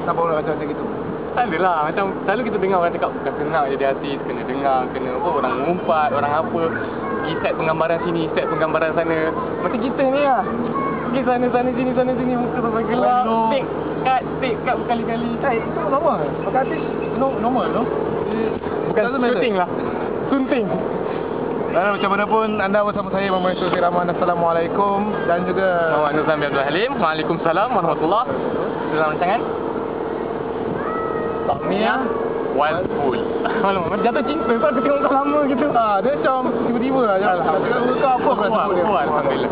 Kenapa orang kata macam gitu? Tak adalah, macam selalu kita dengar orang cakap bukan senang jadi artis, kena dengar, kena apa, orang mengumpat, orang apa, pergi set penggambaran sini, set penggambaran sana. Macam kita ni lah, pergi sana sini, muka sampai gelap, take cut berkali-kali. Itu normal. Pakai artis normal tu. Bukan shooting lah, sunting. Dan macam mana pun anda bersama saya Muhammad Yusuf Rahman. Assalamualaikum. Dan juga Muhammad Nur Zambi Abdul Halim. Waalaikumsalam warahmatullahi. Dalam rancangan Tahniah Walful. Alamak, jatuh cinta tu aku tengok tak lama gitu. dia macam tiba-tiba lah. Alhamdulillah. Apa pula sebut dia? Alhamdulillah.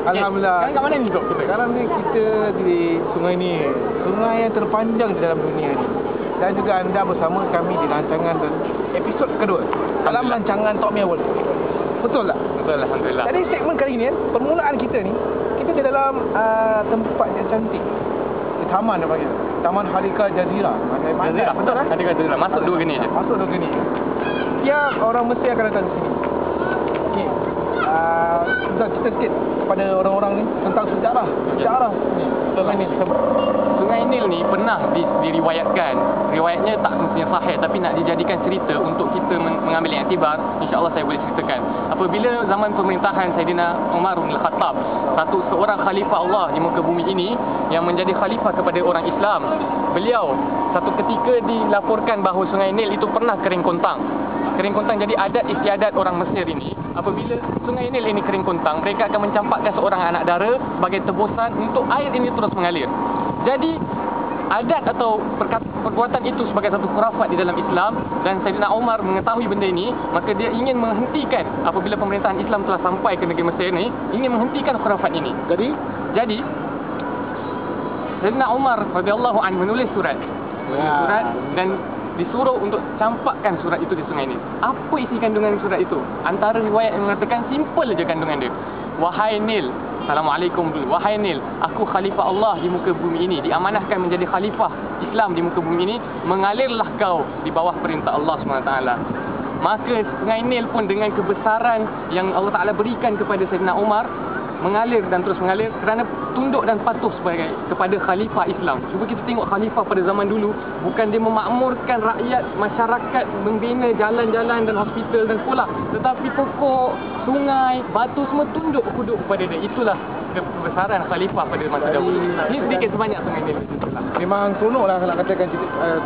Alhamdulillah. Sekarang kat mana ni, Tok? Sekarang ni kita di sungai ni. Sungai yang terpanjang di dalam dunia ni. Dan juga anda bersama kami di rancangan episod kedua dalam rancangan Talk Me World. Betul tak? Betul, alhamdulillah. Jadi segmen kali ni permulaan kita ni, kita di dalam tempat yang cantik. Di taman dia panggil. Taman Hadika Jazira. Jazira, betul lah. Hadika Jazira. Masuk dua geni je. Masuk dua geni. Tiap orang mesti akan datang ke sini. Okey. Kita cerita sikit kepada orang-orang ni tentang sejarah. Sejarah ni. Sungai Nil. Sungai Nil ni pernah diriwayatkan. Riwayatnya tak mestinya sahih, tapi nak dijadikan cerita untuk kita mengambil iktibar. InsyaAllah saya boleh ceritakan. Apabila zaman pemerintahan Saidina Umar bin Khattab, seorang khalifah Allah di muka bumi ini yang menjadi khalifah kepada orang Islam, beliau satu ketika dilaporkan bahawa Sungai Nil itu pernah kering kontang. Kering kontang, jadi adat istiadat orang Mesir ini, apabila Sungai Nil ini kering kontang, mereka akan mencampakkan seorang anak dara sebagai tebusan untuk air ini terus mengalir. Jadi adat atau perbuatan itu sebagai satu khurafat di dalam Islam, dan Saidina Umar mengetahui benda ini, maka dia ingin menghentikan. Apabila pemerintahan Islam telah sampai ke negeri Mesir ini, ingin menghentikan khurafat ini. Jadi Saidina Umar radhiyallahu anhu menulis surat. Dan disuruh untuk campakkan surat itu di sungai ini. Apa isi kandungan surat itu? Antara riwayat yang mengatakan simple saja kandungan dia. Wahai Nil, Assalamualaikum dulu. Wahai Nil, aku khalifah Allah di muka bumi ini, diamanahkan menjadi khalifah Islam di muka bumi ini. Mengalirlah kau di bawah perintah Allah SWT. Maka sungai Nil pun dengan kebesaran yang Allah Ta'ala berikan kepada Saidina Umar, mengalir dan terus mengalir kerana tunduk dan patuh kepada khalifah Islam. Cuba kita tengok khalifah pada zaman dulu, bukan dia memakmurkan rakyat, masyarakat, membina jalan-jalan dan hospital dan sekolah, tetapi pokok, sungai, batu semua tunduk kepada dia. Itulah kebesaran khalifah pada masa dahulu. Ini sedikit sebanyak Sungai Nil. Memang seronok lah nak katakan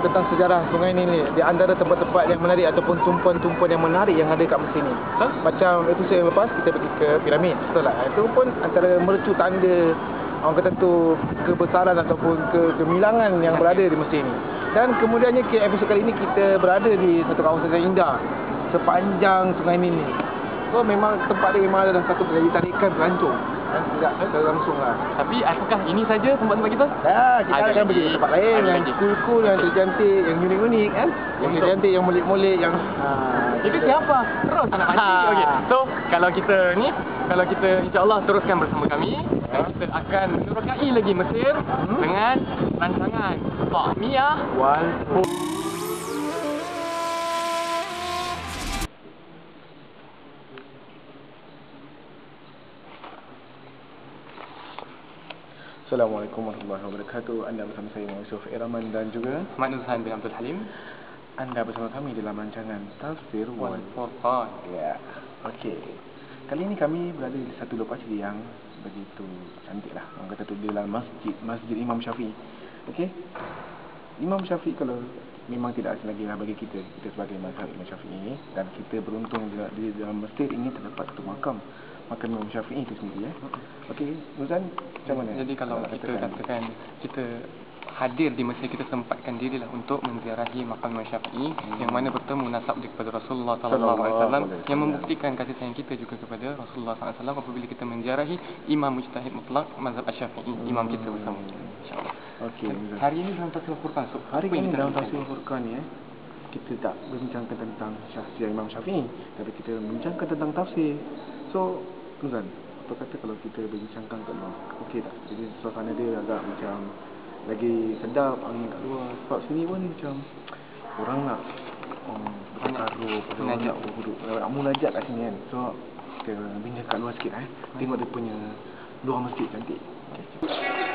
tentang sejarah Sungai Nil ni. Di antara tempat-tempat yang menarik ataupun tumpuan-tumpuan yang menarik yang ada kat Mesir ni. Macam episod yang lepas kita pergi ke piramid, betul tak? Itu pun antara mercu tanda orang kata tu kebesaran ataupun kegemilangan yang berada di Mesir ni. Dan kemudiannya ke episod kali ini kita berada di satu kawasan yang indah sepanjang Sungai Nil ni. So memang tempat dia memang ada satu daya tarikan pelancong. Tidak secara langsung lah. Tapi apakah ini saja tempat-tempat kita? Kita akan pergi ke tempat lain yang cool-cool, yang cantik, yang unik-unik kan? Yang cantik, yang molek-molek, yang itu siapa? Terus nak pancing. Okey. So, kalau kita insya-Allah teruskan bersama kami, dan kita akan menerokai lagi Mesir dengan rancangan Tahniah Walful. Assalamualaikum warahmatullahi wabarakatuh. Anda bersama saya Muhammad Yusuf Rahman dan juga Muhammad Nur bin Abdul Halim. Anda bersama kami dalam rancangan Tafsir Wal Furqan. Ya. Okey. Kali ini kami berada di satu lokasi yang begitu cantik lah. Orang kata tu di dalam Masjid Imam Syafi'i. Okey. Imam Syafi'i kalau memang tidak asing lagi lah bagi kita sebagai mazhab Imam Syafi'i ini, dan kita beruntung juga di dalam masjid ini terdapat satu makam Imam Syafi'i itu sendiri. Okey, Nuzan, macam mana? Jadi kalau kita katakan kita hadir di Mesir, kita sempatkan dirilah untuk menziarahi makam Imam Syafi'i yang mana bertemu nasab dia kepada Rasulullah sallallahu alaihi wasallam, yang membuktikan kasih sayang kita juga kepada Rasulullah sallallahu alaihi wasallam apabila kita menziarahi Imam Mujtahid Mutlaq mazhab Asy-Syafi'i, imam kita bersama, insyaallah. Okey, hari ini dalam Tafsir Al-Furqan. Hari ini dalam Tafsir Al-Furqan ni kita tak berbincangkan tentang syakhsiat Imam Syafi'i, tapi kita membincangkan tentang tafsir. So, Nuzan, apa kata kalau kita berbincangkan kat luar? Okey tak? Jadi suasana dia agak macam lagi sedap, angin kat luar. Sebab sini pun macam orang nak bertaruh, orang nak duduk, nak munajat kat sini kan. So, kita bincang kat luar sikit tengok dia punya luar masjid cantik. Okay.